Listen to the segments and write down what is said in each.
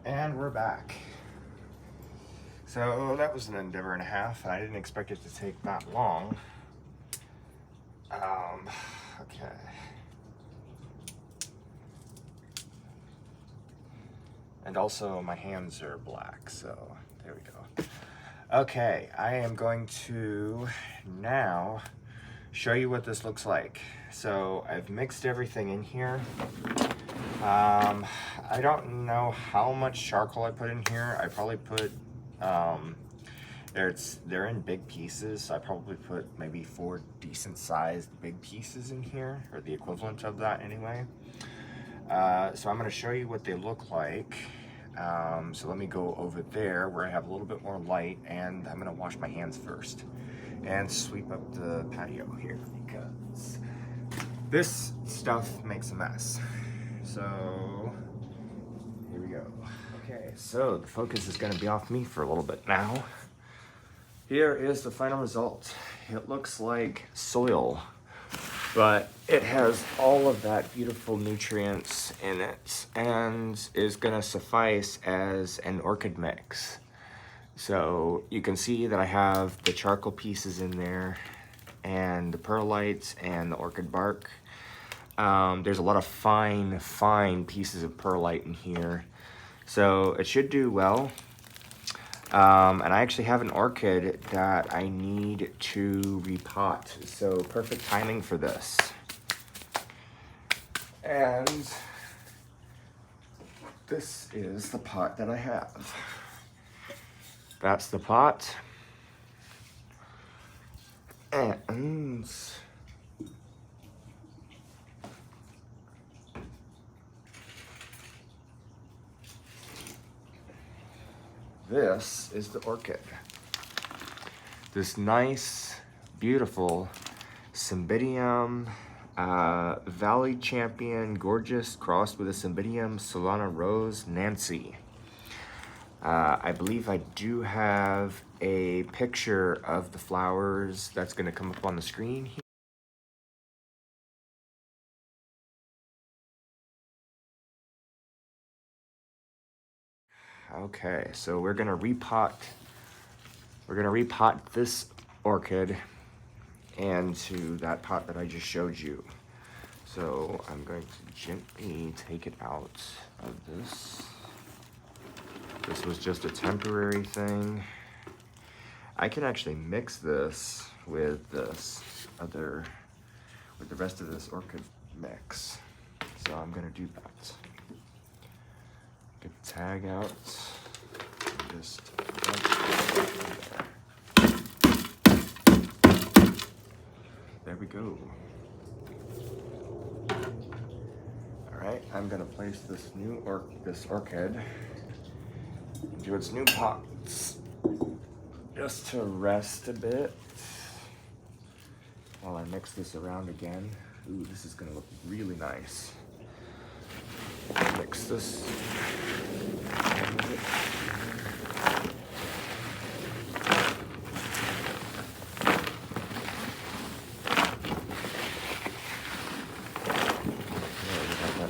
And we're back. So that was an endeavor and a half. I didn't expect it to take that long. Okay. And also my hands are black, so there we go. Okay, I am going to now show you what this looks like. So I've mixed everything in here. I don't know how much charcoal I put in here. I probably put, they're in big pieces. So I probably put maybe 4 decent sized big pieces in here, or the equivalent of that anyway. So I'm gonna show you what they look like. So let me go over there where I have a little bit more light, and I'm gonna wash my hands first and sweep up the patio here because this stuff makes a mess. So here we go. Okay, so the focus is gonna be off me for a little bit now. Here is the final result. It looks like soil, but it has all of that beautiful nutrients in it and is gonna suffice as an orchid mix. So you can see that I have the charcoal pieces in there and the perlites and the orchid bark. There's a lot of fine pieces of perlite in here. So it should do well. And I actually have an orchid that I need to repot. So perfect timing for this. And this is the pot that I have. That's the pot. And this is the orchid. This nice, beautiful Cymbidium Valley Champion Gorgeous crossed with a Cymbidium Solana Rose Nancy. I believe I do have a picture of the flowers that's going to come up on the screen here. Okay, so we're gonna repot this orchid into that pot that I just showed you. So I'm going to gently take it out of this. This was just a temporary thing. I can actually mix this with the rest of this orchid mix. So I'm gonna do that. Get the tag out. Just there we go. All right, I'm gonna place this orchid into its new pots, just to rest a bit while I mix this around again. Ooh, this is gonna look really nice. Mix this.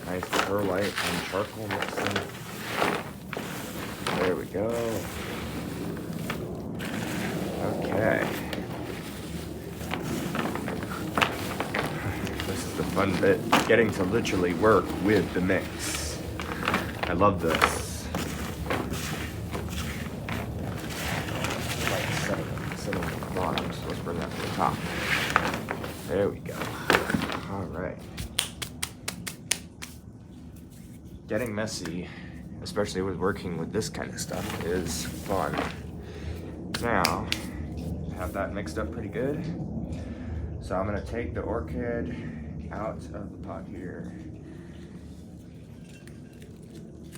Nice perlite and charcoal mixing. There we go. Okay. This is the fun bit, getting to literally work with the mix. I love this. Setting at the bottom, so let's bring that to the top. There we go. All right. Getting messy, especially with working with this kind of stuff, is fun. Now, I have that mixed up pretty good. So I'm gonna take the orchid out of the pot here.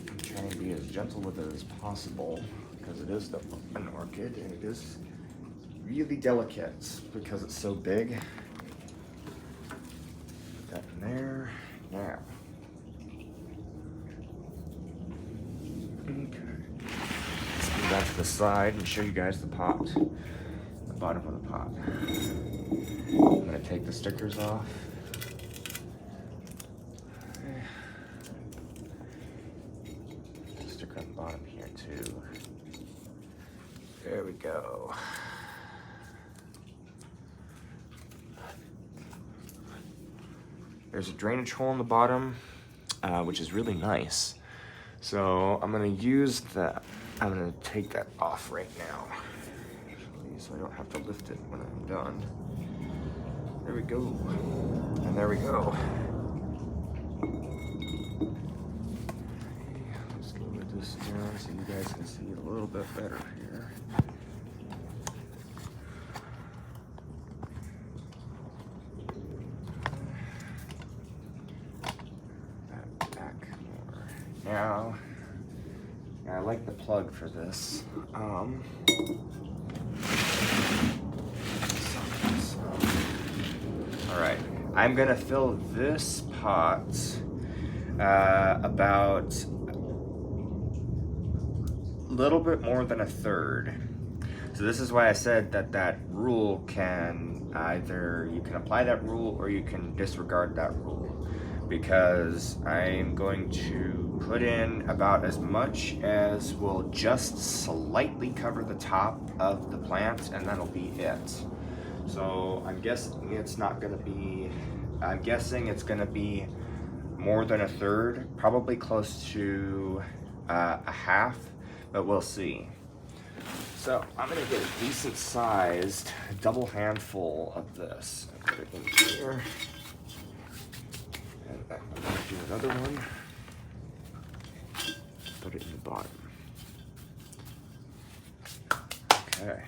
I'm trying to be as gentle with it as possible because it is an orchid and it is really delicate because it's so big. Put that in there. Now, let's move that to the side and show you guys the pot, the bottom of the pot. I'm gonna take the stickers off. check on the bottom here too. There we go. There's a drainage hole in the bottom, which is really nice. So I'm gonna use that. I'm gonna take that off right now, so I don't have to lift it when I'm done. There we go. And there we go. Let's lower this down so you guys can see it a little bit better here. Back more. Now, I like the plug for this. All right, I'm gonna fill this pot about a little bit more than a third. So this is why I said that that rule can either, you can apply that rule or you can disregard that rule, because I'm going to put in about as much as will just slightly cover the top of the plant, and that'll be it. So I'm guessing it's not gonna be, I'm guessing it's gonna be more than a third, probably close to a half, but we'll see. So I'm gonna get a decent sized double handful of this. Put it in here. And I'm gonna do another one. Put it in the bottom. Okay.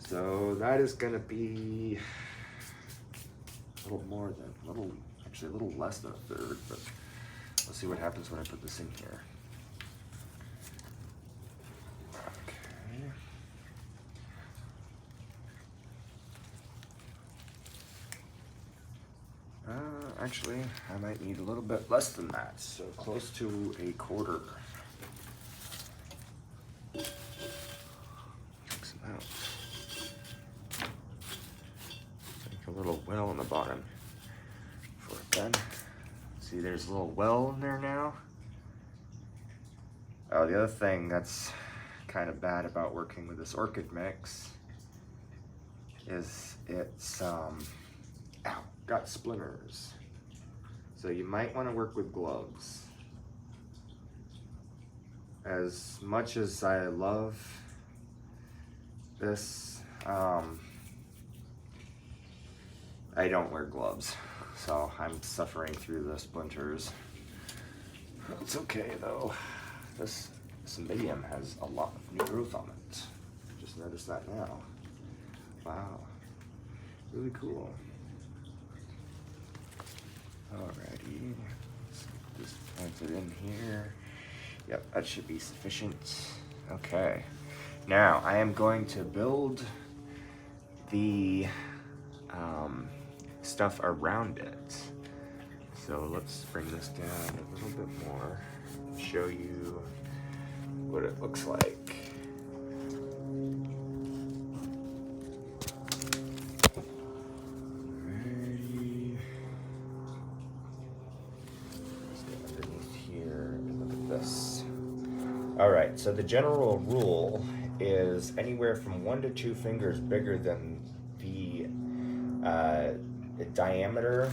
So that is gonna be a little more than, actually a little less than a third, but let's see what happens when I put this in here. Okay. Actually, I might need a little bit less than that, so close to a quarter. Mix them out. Make a little well in the bottom before it's done. See, there's a little well in there now. Oh, the other thing that's kind of bad about working with this Orchid mix is it's, ow, got splinters. So you might want to work with gloves. As much as I love this, I don't wear gloves, so I'm suffering through the splinters. It's okay though. This medium has a lot of new growth on it. Just noticed that now. Wow, really cool. Alrighty, let's just plant it in here. Yep, that should be sufficient. Okay, now I am going to build the stuff around it. So let's bring this down a little bit more, show you what it looks like. All right, so the general rule is anywhere from 1 to 2 fingers bigger than the diameter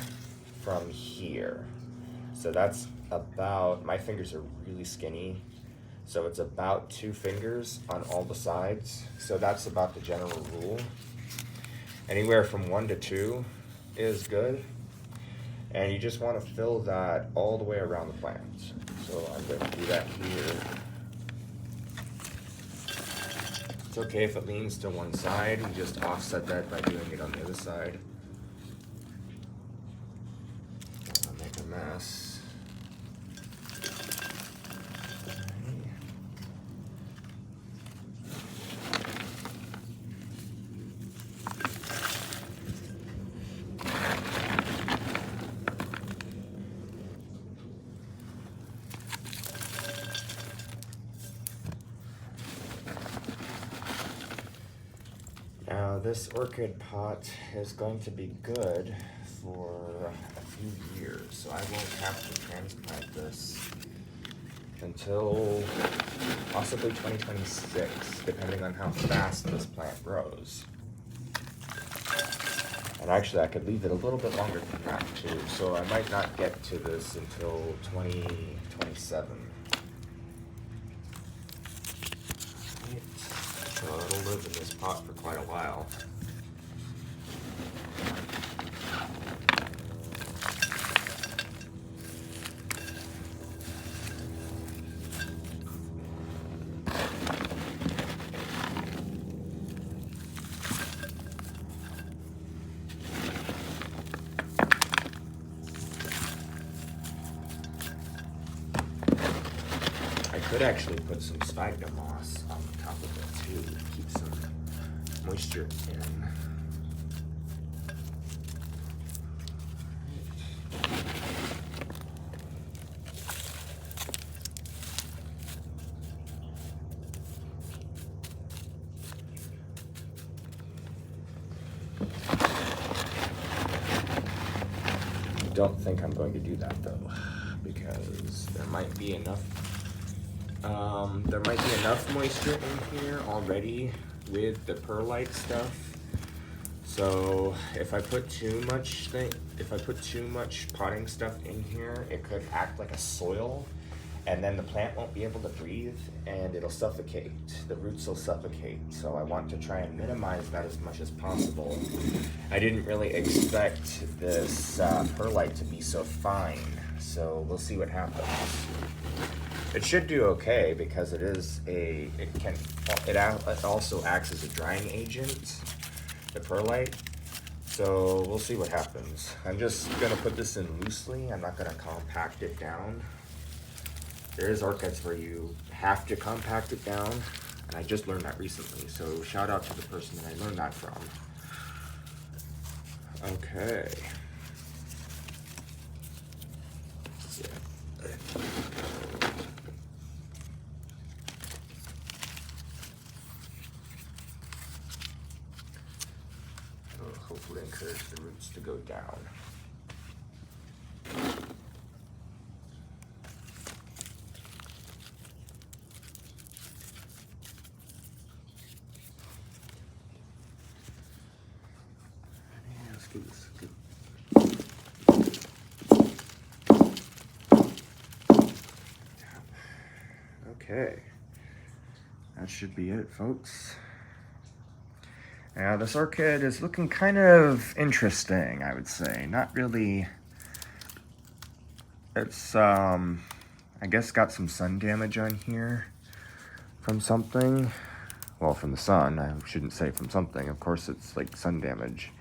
from here. So that's about, my fingers are really skinny, so it's about 2 fingers on all the sides. So that's about the general rule. Anywhere from 1 to 2 is good. And you just want to fill that all the way around the plant. So I'm going to do that here. It's okay if it leans to one side, and just offset that by doing it on the other side. I'll make a mess. Now this orchid pot is going to be good for a few years, so I won't have to transplant this until possibly 2026, depending on how fast this plant grows. And actually, I could leave it a little bit longer than that too, so I might not get to this until 2027. Right. So it'll live in this pot for quite a while. I could actually put some sphagnum moss on top of it too to keep some moisture in. I don't think I'm going to do that though, because there might be enough moisture in here already with the perlite stuff. So if I put too much potting stuff in here, it could act like a soil, and then the plant won't be able to breathe and it'll suffocate. The roots will suffocate. So I want to try and minimize that as much as possible. I didn't really expect this perlite to be so fine, so we'll see what happens. It should do okay because it also acts as a drying agent, the perlite. So we'll see what happens. I'm just gonna put this in loosely. I'm not gonna compact it down. There is orchids where you have to compact it down, and I just learned that recently. So shout out to the person that I learned that from. Okay. Hopefully encourage the roots to go down. Let's give this a good. Okay, that should be it, folks. Now, this orchid is looking kind of interesting, I would say. Not really. It's, I guess got some sun damage on here from something. Well, from the sun. I shouldn't say from something. Of course, it's like sun damage.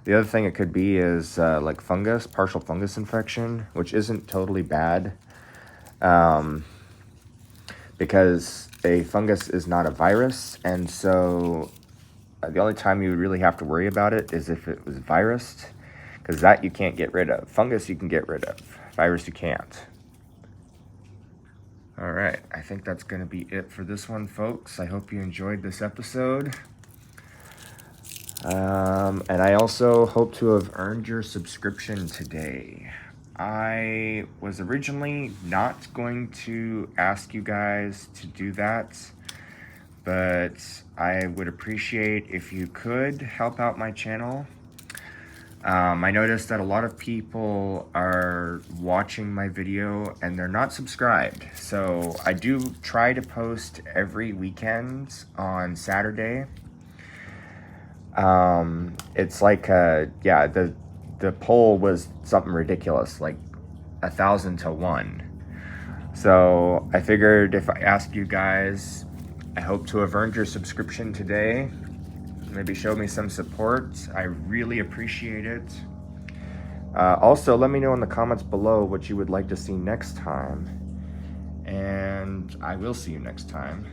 The other thing it could be is like fungus, partial fungus infection, which isn't totally bad. Because a fungus is not a virus, and so the only time you would really have to worry about it is if it was virused, because that you can't get rid of. Fungus you can get rid of. Virus you can't. All right, I think that's going to be it for this one, folks. I hope you enjoyed this episode. And I also hope to have earned your subscription today. I was originally not going to ask you guys to do that, but I would appreciate if you could help out my channel. I noticed that a lot of people are watching my video and they're not subscribed. So I do try to post every weekend on Saturday. It's like, yeah, the poll was something ridiculous, like 1,000 to 1. So I figured if I asked you guys, I hope to have earned your subscription today. Maybe show me some support. I really appreciate it. Also, let me know in the comments below what you would like to see next time. And I will see you next time.